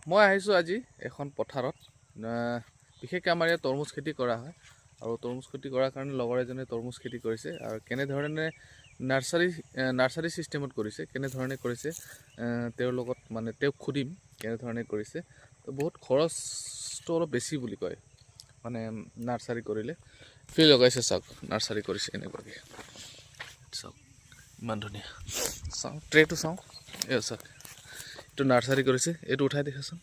মই আহিছোঁ আজি এখন পথাৰত। বিশেষকৈ আমাৰ ইয়াত তৰমুজ খেতি কৰা হয় আৰু তৰমুজ খেতি কৰাৰ কাৰণে লগৰ এজনে তৰমুজ খেতি কৰিছে আৰু কেনেধৰণে নাৰ্চাৰী ছিষ্টেমত কৰিছে, কেনেধৰণে কৰিছে তেওঁৰ লগত মানে তেওঁক সুধিম কেনেধৰণে কৰিছে। তো বহুত খৰচটো অলপ বেছি বুলি কয় মানে নাৰ্চাৰী কৰিলে। ফ্ৰী লগাইছে, চাওক নাৰ্চাৰী কৰিছে এনেকুৱাকৈ, চাওক ইমান ধুনীয়া। চাওঁ ট্ৰেটো চাওঁ, এই চাওক এইটো নাৰ্চাৰী কৰিছে। এইটো উঠাই দেখাচোন,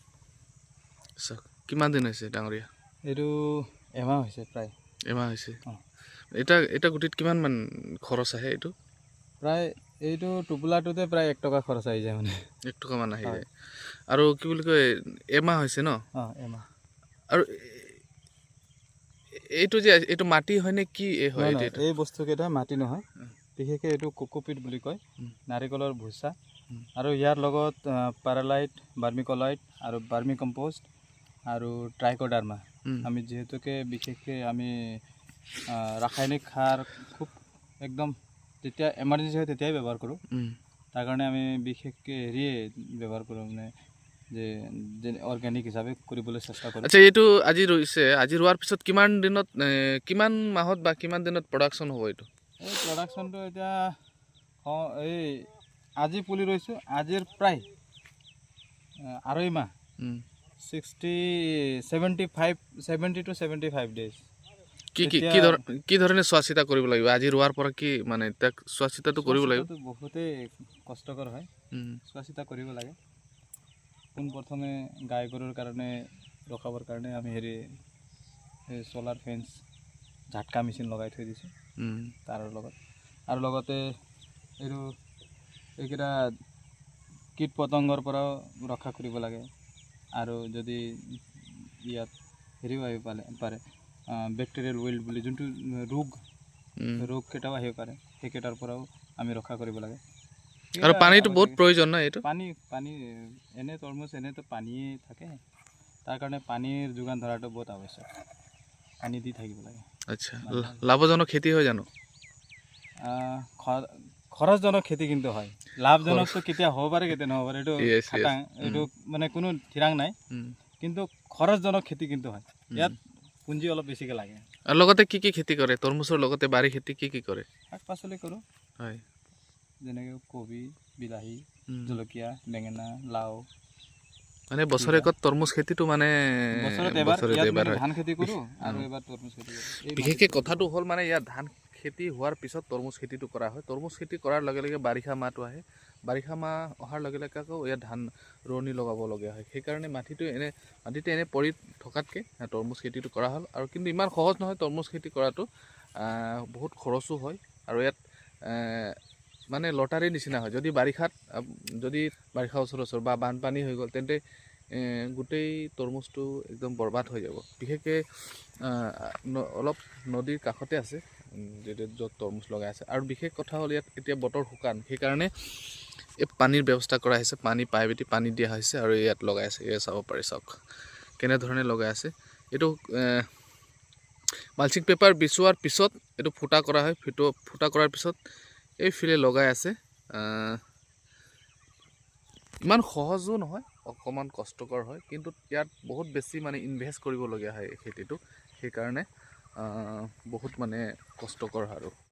চাওক কিমান দিন হৈছে ডাঙৰীয়া? এইটো এমাহ হৈছে, প্ৰায় এমাহ হৈছে। এটা গুটিত কিমান মান খৰচ আহে? এইটো প্ৰায় এইটো টোপোলাটোতে প্ৰায় 1 টকা খৰচ আহি যায়, মানে 1 টকা মান আহি যায়। আৰু কি বুলি কয়, এমাহ হৈছে ন? এমাহ। আৰু এইটো যে এইটো মাটি হয়নে কি হয়? এই বস্তুকেইটা মাটি নহয়, বিশেষকৈ এইটো কোকোপিট বুলি কয়, নাৰিকলৰ ভুচা। আৰু ইয়াৰ লগত পাৰালাইট, বাৰ্মিকলাইট আৰু বাৰ্মি কম্পোষ্ট আৰু ট্ৰাইকোডাৰ্মা। আমি যিহেতুকে বিশেষকৈ আমি ৰাসায়নিক সাৰ খুব একদম যেতিয়া এমাৰ্জেঞ্চি হয় তেতিয়াই ব্যৱহাৰ কৰোঁ। তাৰ কাৰণে আমি বিশেষকৈ হেৰিয়ে ব্যৱহাৰ কৰোঁ, মানে যে অৰ্গেনিক হিচাপে কৰিবলৈ চেষ্টা কৰোঁ। আচ্ছা, এইটো আজি ৰুইছে, আজি ৰোৱাৰ পিছত কিমান দিনত, কিমান মাহত বা কিমান দিনত প্ৰডাকশ্যন হ'ব এইটো? এই প্ৰডাকশ্যনটো এতিয়া এই আজি পুলি ৰুইছোঁ, আজিৰ প্ৰায় 2.5 মাহ, 70 to 75 ডেইজ। কি ধৰণে চোৱা চিতা কৰিব লাগিব? আজি ৰোৱাৰ পৰা কি মানে তাক চোৱা চিতাটো কৰিব লাগিব? বহুতেই কষ্টকৰ হয়, চোৱা চিতা কৰিব লাগে। পোনপ্ৰথমে গাই গৰুৰ কাৰণে ৰখাবৰ কাৰণে আমি চ'লাৰ ফেন্স, ঝাটকা মেচিন লগাই থৈ দিছোঁ তাৰ লগত। আৰু লগতে এইকেইটা কীট পতংগৰ পৰাও ৰক্ষা কৰিব লাগে। আৰু যদি ইয়াত হেৰিও আহিব পাৰে, বেক্টেৰিয়েল ৱেল্ট বুলি যোনটো ৰোগকেইটাও আহিব পাৰে, সেইকেইটাৰ পৰাও আমি ৰক্ষা কৰিব লাগে। আৰু পানীটো বহুত প্ৰয়োজন ন? এইটো পানী এনে তৰমুজ এনেতো পানীয়ে থাকে, তাৰ কাৰণে পানীৰ যোগান ধৰাটো বহুত আৱশ্যক, পানী দি থাকিব লাগে। আচ্ছা, লাভজনক খেতি হয় জানো? খৰচজনক খেতি কিন্তু হয়। লাভজনকটো কেতিয়া হ'ব পাৰে, কেতিয়া নহ'ব পাৰে, এইটো মানে কোনো ঠিৰাং নাই। কিন্তু খৰচজনক খেতি কিন্তু হয়, ইয়াত পুঁজি অলপ বেছিকৈ লাগে। আৰু লগতে কি খেতি কৰে? তৰমুজৰ লগতে বাৰী খেতি কি কৰে? শাক পাচলি কৰোঁ, হয়, যেনেকৈ কবি, বিলাহী, জলকীয়া, বেঙেনা, লাও। মানে বছৰেকত তৰমুজ খেতিটো মানে বছৰত এবাৰ ধান খেতি কৰোঁ আৰু এবাৰ তৰমুজ খেতি কৰোঁ। বিশেষকৈ কথাটো হ'ল মানে ইয়াত ধান খেতি হোৱাৰ পিছত তৰমুজ খেতিটো কৰা হয়। তৰমুজ খেতি কৰাৰ লগে লগে বাৰিষা মাহটো আহে, বাৰিষা মাহ অহাৰ লগে লগে আকৌ ইয়াত ধান ৰোৱনি লগাবলগীয়া হয়। সেইকাৰণে মাটিতে এনে পৰি থকাতকৈ তৰমুজ খেতিটো কৰা হ'ল। আৰু কিন্তু ইমান সহজ নহয় তৰমুজ খেতি কৰাটো, বহুত খৰচো হয়। আৰু ইয়াত মানে লটাৰীৰ নিচিনা হয়। যদি বাৰিষা ওচৰ বা বানপানী হৈ গ'ল, তেন্তে গোটেই তৰমুজটো একদম বৰবাদ হৈ যাব। বিশেষকৈ অলপ নদীৰ কাষতে আছে য'ত তৰমুজ লগাই আছে। আৰু বিশেষ কথা হ'ল ইয়াত এতিয়া বতৰ শুকান, সেইকাৰণে এই পানীৰ ব্যৱস্থা কৰা হৈছে, পাইপেদি পানী দিয়া হৈছে আৰু ইয়াত লগাই আছে। এয়া চাব পাৰে, চাওক কেনেধৰণে লগাই আছে। এইটো মালচিং পেপাৰ বিচোৱাৰ পিছত এইটো ফুটা কৰা হয়। ফুটা কৰাৰ পিছত এইফালে লগাই আছে। ইমান সহজো নহয়, অকণমান কষ্টকৰ হয়, কিন্তু ইয়াত বহুত বেছি মানে ইনভেষ্ট কৰিবলগীয়া হয় এই খেতিটো। সেইকাৰণে বহুত মানে কষ্টকৰ আৰু